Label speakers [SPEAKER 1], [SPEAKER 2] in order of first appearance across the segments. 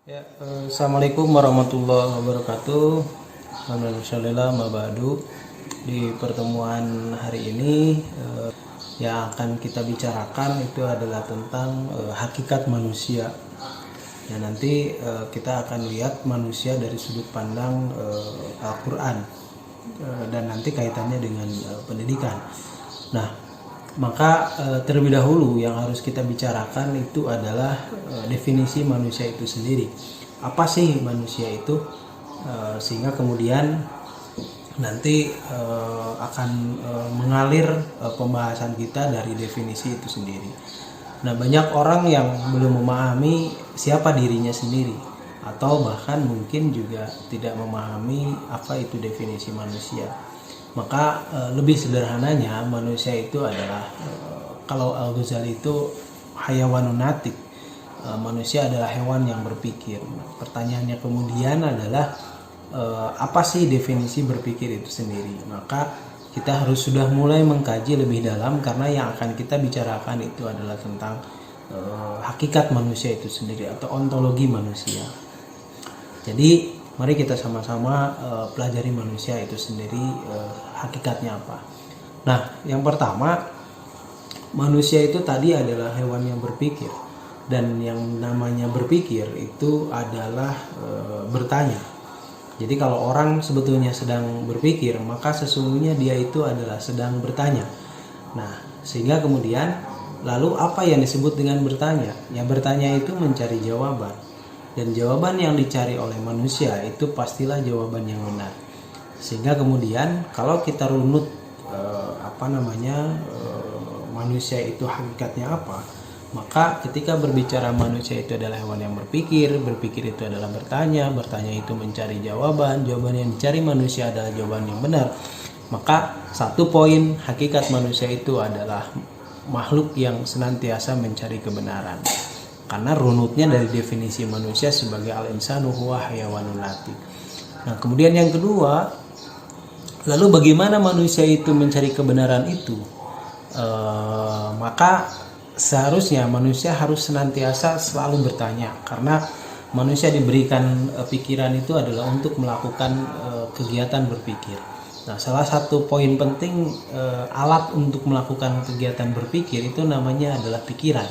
[SPEAKER 1] Ya, Assalamualaikum warahmatullahi wabarakatuh. Alhamdulillah mabadu. Di pertemuan hari ini yang akan kita bicarakan itu adalah tentang hakikat manusia. Ya, nanti kita akan lihat manusia dari sudut pandang Al-Quran dan nanti kaitannya dengan pendidikan. Nah, maka terlebih dahulu yang harus kita bicarakan itu adalah definisi manusia itu sendiri. Apa sih manusia itu? Sehingga kemudian nanti akan mengalir pembahasan kita dari definisi itu sendiri. Nah, banyak orang yang belum memahami siapa dirinya sendiri, atau bahkan mungkin juga tidak memahami apa itu definisi manusia. Maka lebih sederhananya manusia itu adalah kalau Al-Ghazali itu hayawanun natik, manusia adalah hewan yang berpikir. Pertanyaannya kemudian adalah apa sih definisi berpikir itu sendiri? Maka kita harus sudah mulai mengkaji lebih dalam, karena yang akan kita bicarakan itu adalah tentang hakikat manusia itu sendiri atau ontologi manusia. Jadi mari kita sama-sama pelajari manusia itu sendiri, hakikatnya apa. Nah, yang pertama, manusia itu tadi adalah hewan yang berpikir, dan yang namanya berpikir itu adalah bertanya. Jadi kalau orang sebetulnya sedang berpikir, maka sesungguhnya dia itu adalah sedang bertanya. Nah, sehingga kemudian lalu apa yang disebut dengan bertanya? Ya, bertanya itu mencari jawaban. Dan jawaban yang dicari oleh manusia itu pastilah jawaban yang benar. Sehingga kemudian kalau kita runut manusia itu hakikatnya apa, maka ketika berbicara manusia itu adalah hewan yang berpikir itu adalah bertanya itu mencari jawaban yang dicari manusia adalah jawaban yang benar. Maka satu poin hakikat manusia itu adalah makhluk yang senantiasa mencari kebenaran. Karena runutnya dari definisi manusia sebagai al-insanu huwa hayawanun natik. Nah, kemudian yang kedua, lalu bagaimana manusia itu mencari kebenaran itu? Maka seharusnya manusia harus senantiasa selalu bertanya, karena manusia diberikan pikiran itu adalah untuk melakukan kegiatan berpikir. Nah, salah satu poin penting alat untuk melakukan kegiatan berpikir itu namanya adalah pikiran,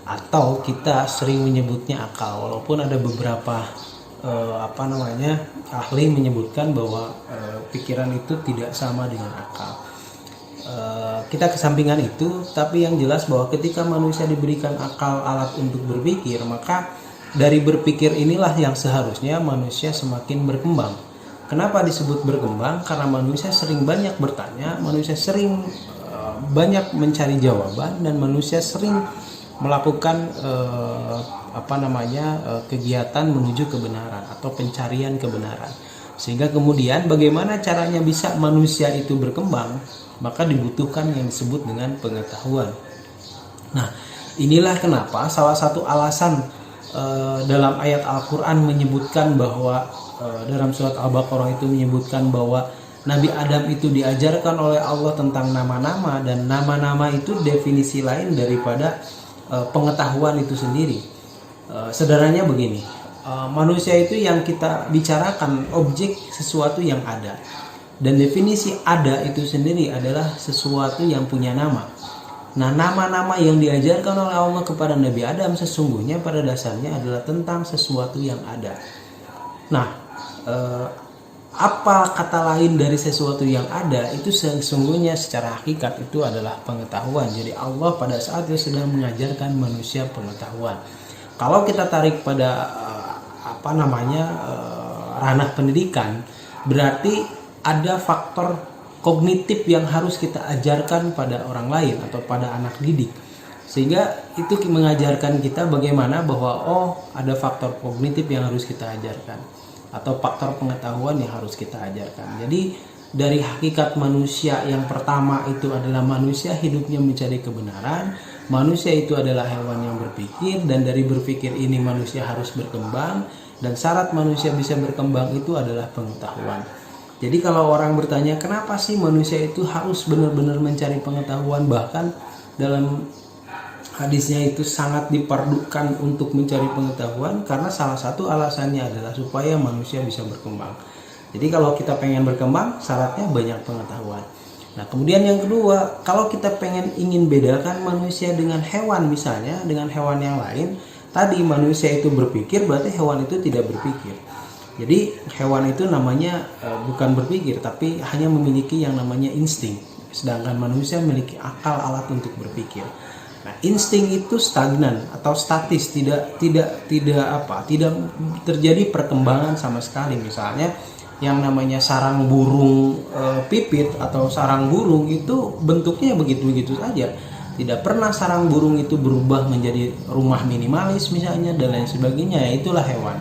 [SPEAKER 1] atau kita sering menyebutnya akal, walaupun ada beberapa ahli menyebutkan bahwa pikiran itu tidak sama dengan akal. Kita kesampingan itu, tapi yang jelas bahwa ketika manusia diberikan akal, alat untuk berpikir, maka dari berpikir inilah yang seharusnya manusia semakin berkembang. Kenapa disebut berkembang? Karena manusia sering banyak bertanya, manusia sering banyak mencari jawaban, dan manusia sering melakukan kegiatan menuju kebenaran atau pencarian kebenaran. Sehingga kemudian bagaimana caranya bisa manusia itu berkembang? Maka dibutuhkan yang disebut dengan pengetahuan. Nah, inilah kenapa salah satu alasan dalam ayat Al-Quran menyebutkan bahwa dalam surat Al-Baqarah itu menyebutkan bahwa Nabi Adam itu diajarkan oleh Allah tentang nama-nama, dan nama-nama itu definisi lain daripada pengetahuan itu sendiri. Sederhananya begini, manusia itu yang kita bicarakan objek sesuatu yang ada, dan definisi ada itu sendiri adalah sesuatu yang punya nama. Nah, nama-nama yang diajarkan oleh Allah kepada Nabi Adam sesungguhnya pada dasarnya adalah tentang sesuatu yang ada. Nah, apa kata lain dari sesuatu yang ada itu sesungguhnya secara hakikat itu adalah pengetahuan. Jadi Allah pada saat itu sedang mengajarkan manusia pengetahuan. Kalau kita tarik pada ranah pendidikan, berarti ada faktor kognitif yang harus kita ajarkan pada orang lain atau pada anak didik, sehingga itu mengajarkan kita bagaimana bahwa ada faktor kognitif yang harus kita ajarkan atau faktor pengetahuan yang harus kita ajarkan. Jadi dari hakikat manusia yang pertama itu adalah manusia hidupnya mencari kebenaran, manusia itu adalah hewan yang berpikir, dan dari berpikir ini manusia harus berkembang, dan syarat manusia bisa berkembang itu adalah pengetahuan. Jadi kalau orang bertanya kenapa sih manusia itu harus benar-benar mencari pengetahuan, bahkan dalam hadisnya itu sangat diperlukan untuk mencari pengetahuan, karena salah satu alasannya adalah supaya manusia bisa berkembang. Jadi kalau kita pengen berkembang, syaratnya banyak pengetahuan. Nah, kemudian yang kedua, kalau kita ingin bedakan manusia dengan hewan, misalnya dengan hewan yang lain, tadi manusia itu berpikir, berarti hewan itu tidak berpikir. Jadi hewan itu namanya bukan berpikir, tapi hanya memiliki yang namanya insting. Sedangkan manusia memiliki akal, alat untuk berpikir. Nah, insting itu stagnan atau statis, tidak terjadi perkembangan sama sekali. Misalnya yang namanya sarang burung pipit atau sarang burung itu bentuknya begitu-begitu saja. Tidak pernah sarang burung itu berubah menjadi rumah minimalis misalnya dan lain sebagainya. Itulah hewan.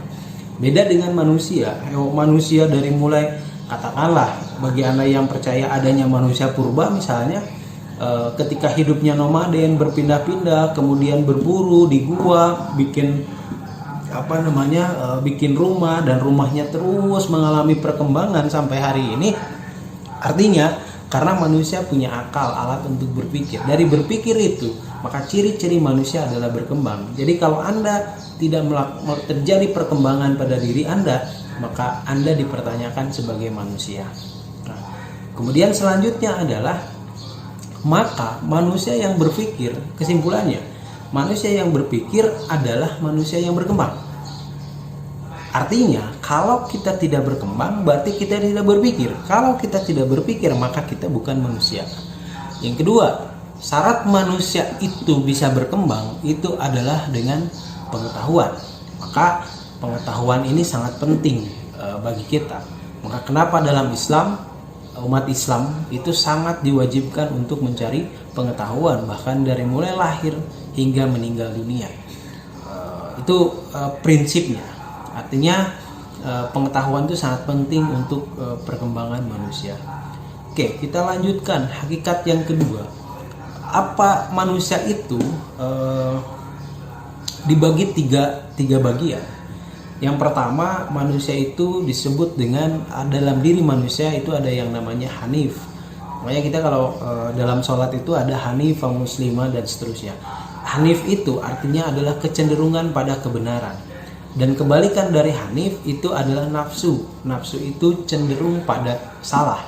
[SPEAKER 1] Beda dengan manusia. Manusia dari mulai, katakanlah bagi Anda yang percaya adanya manusia purba misalnya, ketika hidupnya nomaden, berpindah-pindah, kemudian berburu di gua, bikin bikin rumah, dan rumahnya terus mengalami perkembangan sampai hari ini. Artinya karena manusia punya akal, alat untuk berpikir. Dari berpikir itu, maka ciri-ciri manusia adalah berkembang. Jadi kalau Anda tidak terjadi perkembangan pada diri Anda, maka Anda dipertanyakan sebagai manusia. Nah, kemudian selanjutnya adalah, maka manusia yang berpikir, kesimpulannya, manusia yang berpikir adalah manusia yang berkembang. Artinya, kalau kita tidak berkembang, berarti kita tidak berpikir. Kalau kita tidak berpikir, maka kita bukan manusia. Yang kedua, syarat manusia itu bisa berkembang itu adalah dengan pengetahuan. Maka pengetahuan ini sangat penting bagi kita. Maka kenapa dalam Islam, umat Islam itu sangat diwajibkan untuk mencari pengetahuan, bahkan dari mulai lahir hingga meninggal dunia. Itu prinsipnya. Artinya pengetahuan itu sangat penting untuk perkembangan manusia. Oke, kita lanjutkan hakikat yang kedua. Apa manusia itu dibagi tiga bagian. Yang pertama, manusia itu disebut dengan, dalam diri manusia itu ada yang namanya hanif. Makanya kita kalau dalam sholat itu ada hanifah, muslimah, dan seterusnya. Hanif itu artinya adalah kecenderungan pada kebenaran. Dan kebalikan dari hanif itu adalah nafsu. Nafsu itu cenderung pada salah.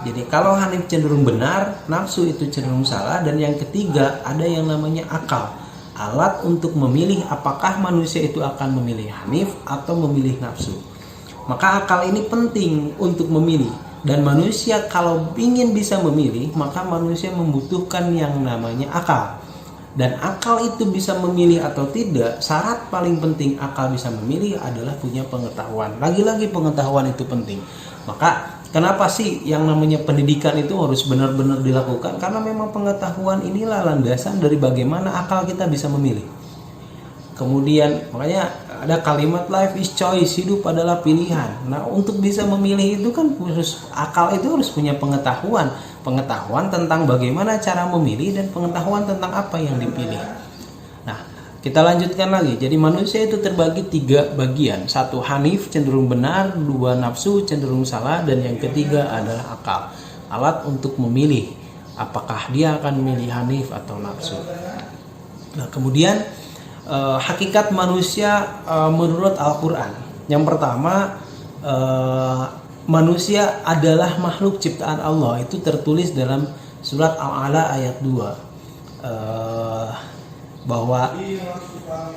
[SPEAKER 1] Jadi kalau hanif cenderung benar, nafsu itu cenderung salah. Dan yang ketiga ada yang namanya akal, alat untuk memilih apakah manusia itu akan memilih hanif atau memilih nafsu. Maka akal ini penting untuk memilih. Dan manusia kalau ingin bisa memilih, maka manusia membutuhkan yang namanya akal. Dan akal itu bisa memilih atau tidak, syarat paling penting akal bisa memilih adalah punya pengetahuan. Lagi-lagi pengetahuan itu penting. Maka kenapa sih yang namanya pendidikan itu harus benar-benar dilakukan? Karena memang pengetahuan inilah landasan dari bagaimana akal kita bisa memilih. Kemudian makanya ada kalimat life is choice, hidup adalah pilihan. Nah, untuk bisa memilih itu kan akal itu harus punya pengetahuan tentang bagaimana cara memilih dan pengetahuan tentang apa yang dipilih. Nah, kita lanjutkan lagi. Jadi manusia itu terbagi tiga bagian. Satu hanif, cenderung benar. Dua nafsu, cenderung salah. Dan yang ketiga adalah akal, alat untuk memilih apakah dia akan memilih hanif atau nafsu. Nah, kemudian hakikat manusia menurut Al-Quran. Yang pertama, manusia adalah makhluk ciptaan Allah. Itu tertulis dalam surat Al-A'la ayat 2, bahwa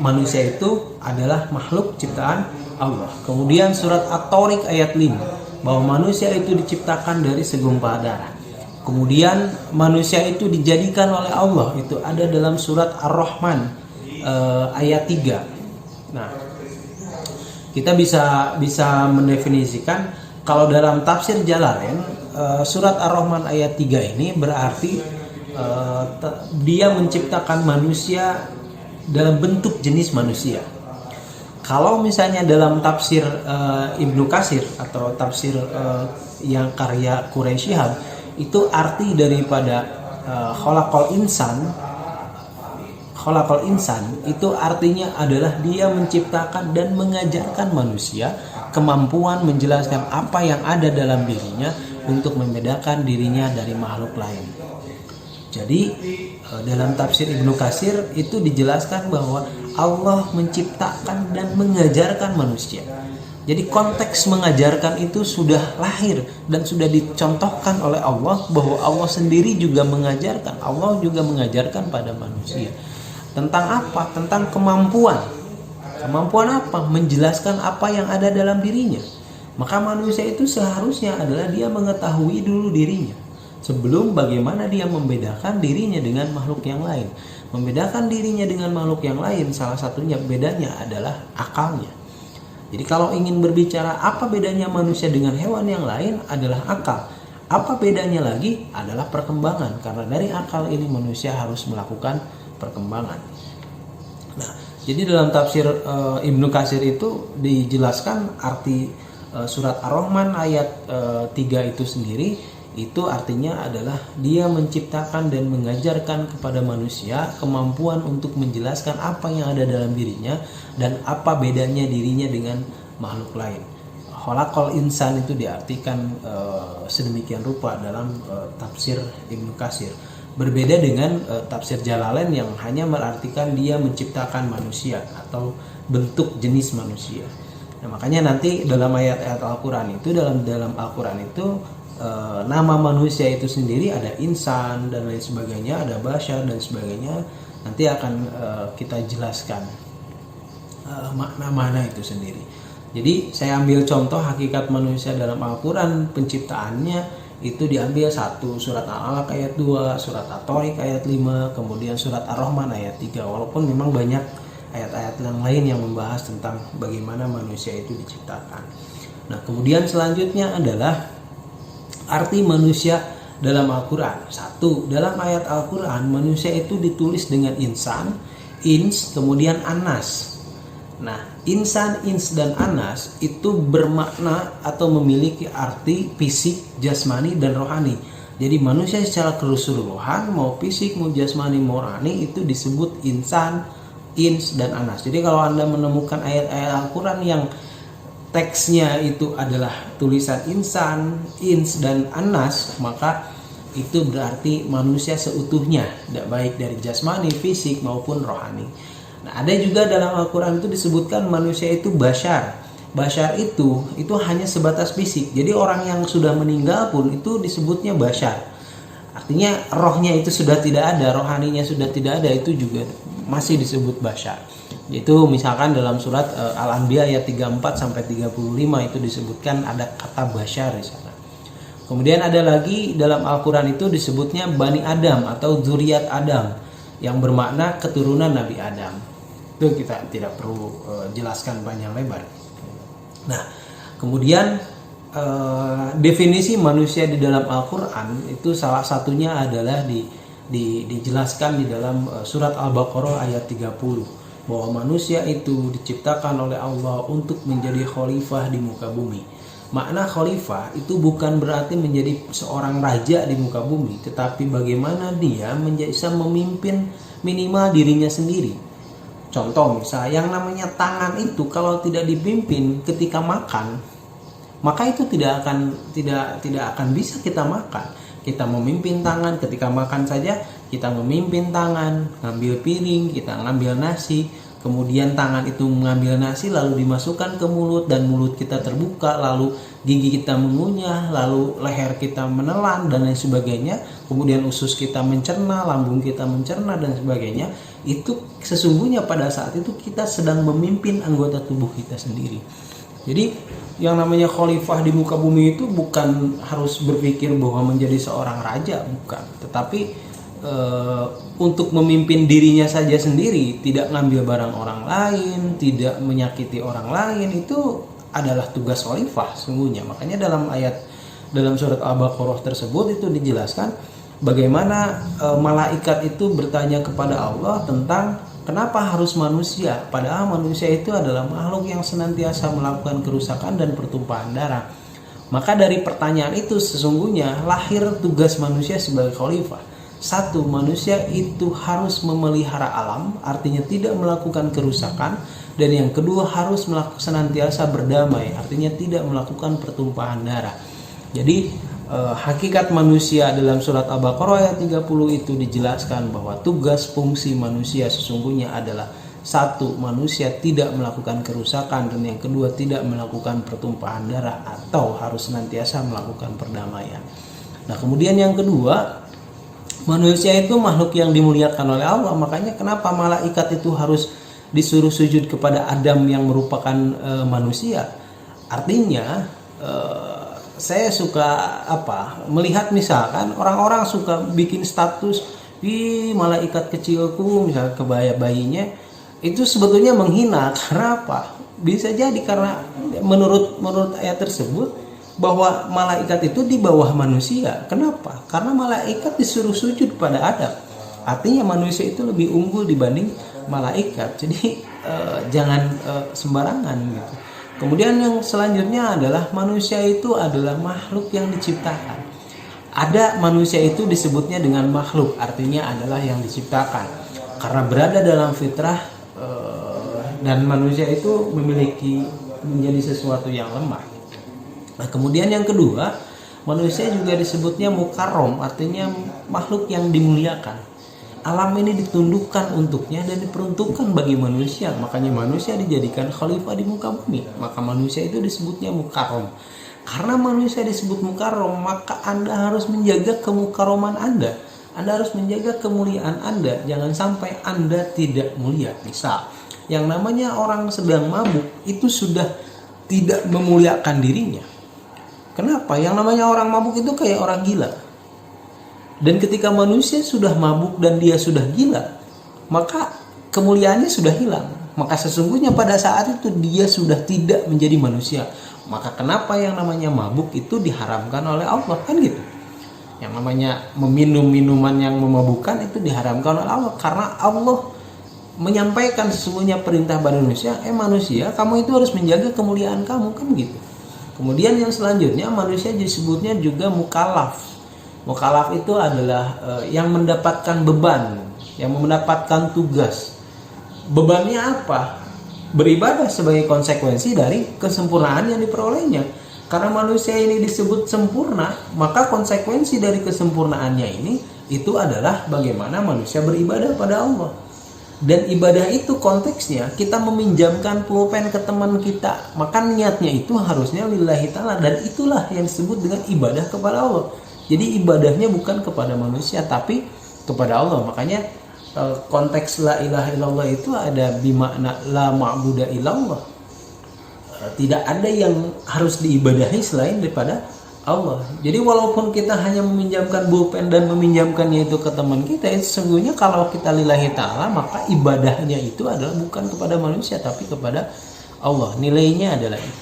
[SPEAKER 1] manusia itu adalah makhluk ciptaan Allah. Kemudian surat At-Tariq ayat 5, bahwa manusia itu diciptakan dari segumpal darah. Kemudian manusia itu dijadikan oleh Allah. Itu ada dalam surat Ar-Rahman ayat 3. Nah, kita bisa mendefinisikan, kalau dalam tafsir Jalalain, surat Ar-Rahman ayat 3 ini berarti dia menciptakan manusia dalam bentuk jenis manusia. Kalau misalnya dalam tafsir Ibnu Katsir atau tafsir yang karya Quraisy Shihab, itu arti daripada khalaqal insan itu artinya adalah dia menciptakan dan mengajarkan manusia kemampuan menjelaskan apa yang ada dalam dirinya untuk membedakan dirinya dari makhluk lain. Jadi dalam tafsir Ibnu Katsir itu dijelaskan bahwa Allah menciptakan dan mengajarkan manusia. Jadi konteks mengajarkan itu sudah lahir dan sudah dicontohkan oleh Allah bahwa Allah sendiri juga mengajarkan. Allah juga mengajarkan pada manusia. Tentang apa? Tentang kemampuan. Kemampuan apa? Menjelaskan apa yang ada dalam dirinya. Maka manusia itu seharusnya adalah dia mengetahui dulu dirinya sebelum bagaimana dia membedakan dirinya dengan makhluk yang lain. Membedakan dirinya dengan makhluk yang lain, salah satunya bedanya adalah akalnya. Jadi kalau ingin berbicara apa bedanya manusia dengan hewan yang lain adalah akal. Apa bedanya lagi adalah perkembangan, karena dari akal ini manusia harus melakukan perkembangan. Nah, jadi dalam tafsir Ibnu Katsir itu dijelaskan arti surat Ar-Rahman ayat 3 itu sendiri. Itu artinya adalah dia menciptakan dan mengajarkan kepada manusia kemampuan untuk menjelaskan apa yang ada dalam dirinya dan apa bedanya dirinya dengan makhluk lain. Khalaqal insan itu diartikan sedemikian rupa dalam tafsir Ibnu Katsir. Berbeda dengan tafsir Jalalain yang hanya mengartikan dia menciptakan manusia atau bentuk jenis manusia. Nah, makanya nanti dalam ayat-ayat Al-Quran itu dalam Al-Quran itu nama manusia itu sendiri ada insan dan lain sebagainya, ada basyar dan sebagainya. Nanti akan kita jelaskan makna-makna itu sendiri. Jadi saya ambil contoh hakikat manusia dalam Al-Quran, penciptaannya itu diambil satu surat Al-Alaq ayat 2, surat At-Tariq ayat 5, kemudian surat Ar-Rahman ayat 3. Walaupun memang banyak ayat-ayat yang lain yang membahas tentang bagaimana manusia itu diciptakan. Nah, kemudian selanjutnya adalah arti manusia dalam Al-Quran. Satu, dalam ayat Al-Quran manusia itu ditulis dengan insan, ins, kemudian anas. Nah, insan, ins, dan anas itu bermakna atau memiliki arti fisik, jasmani, dan rohani. Jadi manusia secara keseluruhan, mau fisik, mau jasmani, mau rohani, itu disebut insan, ins, dan anas. Jadi kalau Anda menemukan ayat-ayat Al-Quran yang teksnya itu adalah tulisan insan, ins, dan anas, maka itu berarti manusia seutuhnya, baik dari jasmani, fisik, maupun rohani. Nah, ada juga dalam Al-Quran itu disebutkan manusia itu basyar. Basyar itu hanya sebatas fisik. Jadi orang yang sudah meninggal pun itu disebutnya basyar. Artinya rohnya itu sudah tidak ada, rohaninya sudah tidak ada, itu juga masih disebut basyar. Itu misalkan dalam surat Al-Anbiya ayat 34 sampai 35 itu disebutkan ada kata basyar di sana. Kemudian ada lagi dalam Al-Quran itu disebutnya Bani Adam atau Zuriat Adam yang bermakna keturunan Nabi Adam. Itu kita tidak perlu jelaskan panjang lebar. Nah, kemudian definisi manusia di dalam Al-Quran itu salah satunya adalah dijelaskan di dalam surat Al-Baqarah ayat 30. Bahwa manusia itu diciptakan oleh Allah untuk menjadi khalifah di muka bumi. Makna khalifah itu bukan berarti menjadi seorang raja di muka bumi, tetapi bagaimana dia bisa memimpin minimal dirinya sendiri. Contoh misalnya yang namanya tangan itu kalau tidak dipimpin ketika makan, maka itu tidak akan bisa kita makan. Kita memimpin tangan ketika makan saja, kita memimpin tangan, ngambil piring, kita ngambil nasi, kemudian tangan itu mengambil nasi lalu dimasukkan ke mulut dan mulut kita terbuka, lalu gigi kita mengunyah, lalu leher kita menelan dan lain sebagainya, kemudian usus kita mencerna, lambung kita mencerna dan sebagainya. Itu sesungguhnya pada saat itu kita sedang memimpin anggota tubuh kita sendiri. Jadi yang namanya khalifah di muka bumi itu bukan harus berpikir bahwa menjadi seorang raja, bukan, tetapi untuk memimpin dirinya saja sendiri, tidak ngambil barang orang lain, tidak menyakiti orang lain, itu adalah tugas khalifah sungguhnya. Makanya dalam surat Al-Baqarah tersebut itu dijelaskan bagaimana malaikat itu bertanya kepada Allah tentang kenapa harus manusia, padahal manusia itu adalah makhluk yang senantiasa melakukan kerusakan dan pertumpahan darah. Maka dari pertanyaan itu sesungguhnya lahir tugas manusia sebagai khalifah. Satu, manusia itu harus memelihara alam, artinya tidak melakukan kerusakan. Dan yang kedua, harus senantiasa berdamai, artinya tidak melakukan pertumpahan darah. Jadi hakikat manusia dalam surat Al-Baqarah ayat 30 itu dijelaskan bahwa tugas fungsi manusia sesungguhnya adalah satu, manusia tidak melakukan kerusakan, dan yang kedua tidak melakukan pertumpahan darah atau harus senantiasa melakukan perdamaian. Nah, kemudian yang kedua, manusia itu makhluk yang dimuliakan oleh Allah. Makanya kenapa malaikat itu harus disuruh sujud kepada Adam yang merupakan manusia? Artinya saya suka melihat misalkan orang-orang suka bikin status di malaikat kecilku, misalnya kebaya bayinya, itu sebetulnya menghina. Karena apa? Bisa jadi karena menurut ayat tersebut bahwa malaikat itu di bawah manusia. Kenapa? Karena malaikat disuruh sujud pada Adam. Artinya manusia itu lebih unggul dibanding malaikat. Jadi jangan sembarangan gitu. Kemudian yang selanjutnya adalah manusia itu adalah makhluk yang diciptakan. Ada manusia itu disebutnya dengan makhluk, artinya adalah yang diciptakan. Karena berada dalam fitrah dan manusia itu memiliki menjadi sesuatu yang lemah. Nah, kemudian yang kedua, manusia juga disebutnya mukarrom, artinya makhluk yang dimuliakan. Alam ini ditundukkan untuknya dan diperuntukkan bagi manusia. Makanya manusia dijadikan khalifah di muka bumi. Maka manusia itu disebutnya mukarrom. Karena manusia disebut mukarrom, maka Anda harus menjaga kemukarroman Anda. Anda harus menjaga kemuliaan Anda. Jangan sampai Anda tidak mulia. Misal, yang namanya orang sedang mabuk itu sudah tidak memuliakan dirinya. Kenapa? Yang namanya orang mabuk itu kayak orang gila. Dan ketika manusia sudah mabuk dan dia sudah gila, maka kemuliaannya sudah hilang. Maka sesungguhnya pada saat itu dia sudah tidak menjadi manusia. Maka kenapa yang namanya mabuk itu diharamkan oleh Allah, kan gitu. Yang namanya meminum minuman yang memabukkan itu diharamkan oleh Allah. Karena Allah menyampaikan sesungguhnya perintah pada manusia, manusia, kamu itu harus menjaga kemuliaan kamu, kan gitu. Kemudian yang selanjutnya, manusia disebutnya juga mukallaf. Mukallaf itu adalah yang mendapatkan beban, yang mendapatkan tugas. Bebannya apa? Beribadah sebagai konsekuensi dari kesempurnaan yang diperolehnya. Karena manusia ini disebut sempurna, maka konsekuensi dari kesempurnaannya ini itu adalah bagaimana manusia beribadah pada Allah. Dan ibadah itu konteksnya kita meminjamkan pulpen ke teman kita, maka niatnya itu harusnya lillahi ta'ala, dan itulah yang disebut dengan ibadah kepada Allah. Jadi ibadahnya bukan kepada manusia tapi kepada Allah. Makanya konteks la ilaha illallah itu ada bimakna la ma'buda illallah. Tidak ada yang harus diibadahi selain daripada Allah. Jadi walaupun kita hanya meminjamkan pulpen dan meminjamkannya itu ke teman kita, itu sesungguhnya kalau kita lillahi ta'ala, maka ibadahnya itu adalah bukan kepada manusia tapi kepada Allah. Nilainya adalah itu.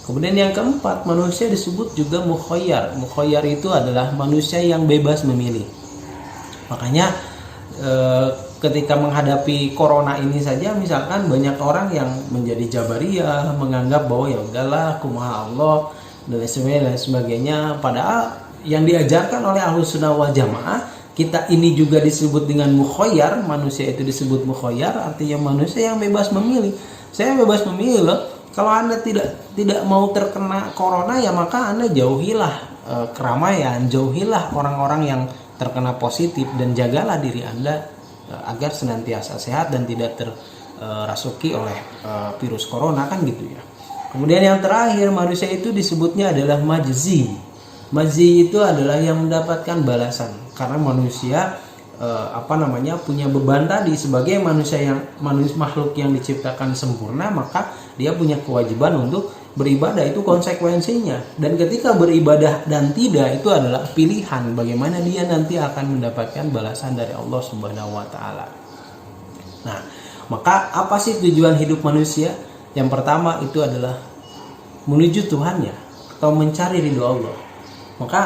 [SPEAKER 1] Kemudian yang keempat, manusia disebut juga mukhayyar. Mukhayyar itu adalah manusia yang bebas memilih. Makanya ketika menghadapi corona ini saja, misalkan banyak orang yang menjadi jabariyah, menganggap bahwa ya udahlah kumaha Allah dan lain sebagainya. Padahal yang diajarkan oleh Ahlus Sunnah wal Jamaah, kita ini juga disebut dengan mukhayyar. Manusia itu disebut mukhayyar, artinya manusia yang bebas memilih. Saya bebas memilih loh. Kalau Anda tidak mau terkena corona, ya maka Anda jauhilah keramaian, jauhilah orang-orang yang terkena positif, dan jagalah diri Anda agar senantiasa sehat dan tidak terrasuki oleh virus corona, kan gitu ya. Kemudian yang terakhir, manusia itu disebutnya adalah majzi. Majzi itu adalah yang mendapatkan balasan, karena manusia punya beban tadi sebagai makhluk yang diciptakan sempurna, maka dia punya kewajiban untuk beribadah, itu konsekuensinya. Dan ketika beribadah dan tidak, itu adalah pilihan bagaimana dia nanti akan mendapatkan balasan dari Allah Subhanahu wa taala. Nah, maka apa sih tujuan hidup manusia? Yang pertama itu adalah menuju Tuhannya atau mencari ridho Allah. Maka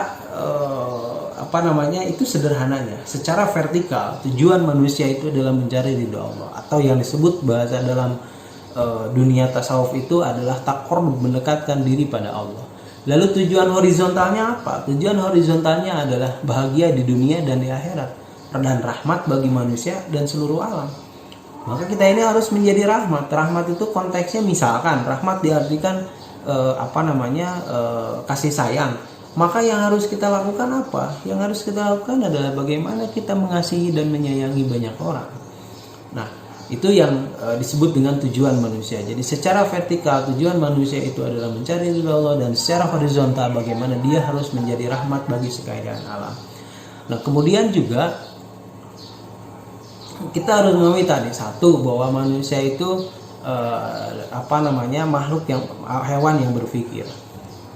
[SPEAKER 1] itu sederhananya, secara vertikal tujuan manusia itu adalah mencari ridho Allah, atau yang disebut bahasa dalam dunia tasawuf itu adalah taqarrub, mendekatkan diri pada Allah. Lalu tujuan horizontalnya apa? Tujuan horizontalnya adalah bahagia di dunia dan di akhirat, dan rahmat bagi manusia dan seluruh alam. Maka kita ini harus menjadi rahmat. Rahmat itu konteksnya, misalkan rahmat diartikan kasih sayang. Maka yang harus kita lakukan apa? Yang harus kita lakukan adalah bagaimana kita mengasihi dan menyayangi banyak orang. Nah, itu yang disebut dengan tujuan manusia. Jadi secara vertikal tujuan manusia itu adalah mencari ridha Allah, dan secara horizontal bagaimana dia harus menjadi rahmat bagi sekalian alam. Nah, kemudian juga kita harus memahami tadi satu, bahwa manusia itu makhluk yang hewan yang berpikir.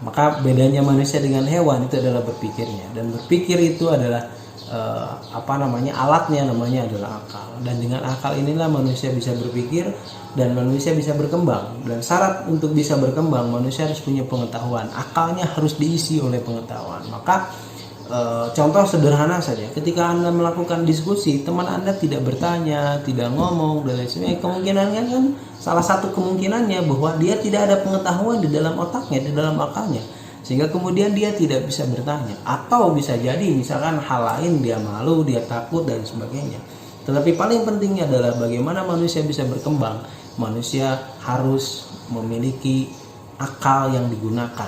[SPEAKER 1] Maka bedanya manusia dengan hewan itu adalah berpikirnya, dan berpikir itu adalah alatnya namanya adalah akal, dan dengan akal inilah manusia bisa berpikir dan manusia bisa berkembang. Dan syarat untuk bisa berkembang, manusia harus punya pengetahuan, akalnya harus diisi oleh pengetahuan. Maka contoh sederhana saja, ketika Anda melakukan diskusi, teman Anda tidak bertanya, tidak ngomong dan lain sebagainya, kemungkinannya kan salah satu kemungkinannya bahwa dia tidak ada pengetahuan di dalam otaknya, di dalam akalnya, sehingga kemudian dia tidak bisa bertanya. Atau bisa jadi misalkan hal lain, dia malu, dia takut dan sebagainya. Tetapi paling pentingnya adalah bagaimana manusia bisa berkembang. Manusia harus memiliki akal yang digunakan.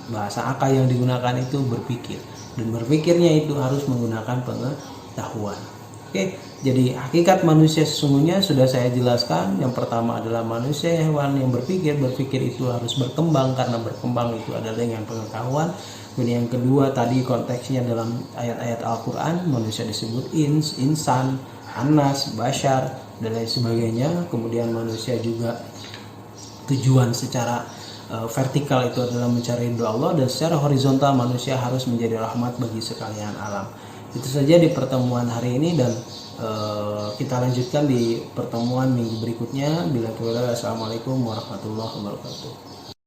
[SPEAKER 1] Bahasa akal yang digunakan itu berpikir, dan berpikirnya itu harus menggunakan pengetahuan. Oke, jadi hakikat manusia sesungguhnya sudah saya jelaskan. Yang pertama adalah manusia hewan yang berpikir. Berpikir itu harus berkembang, karena berkembang itu adalah dengan pengetahuan. Dan yang kedua tadi konteksnya dalam ayat-ayat Al-Quran, manusia disebut insan, anas, bashar dan lain sebagainya. Kemudian manusia juga tujuan secara vertikal itu adalah mencari ridha Allah, dan secara horizontal manusia harus menjadi rahmat bagi sekalian alam. Itu saja di pertemuan hari ini, dan kita lanjutkan di pertemuan minggu berikutnya. Bila Assalamualaikum warahmatullahi wabarakatuh.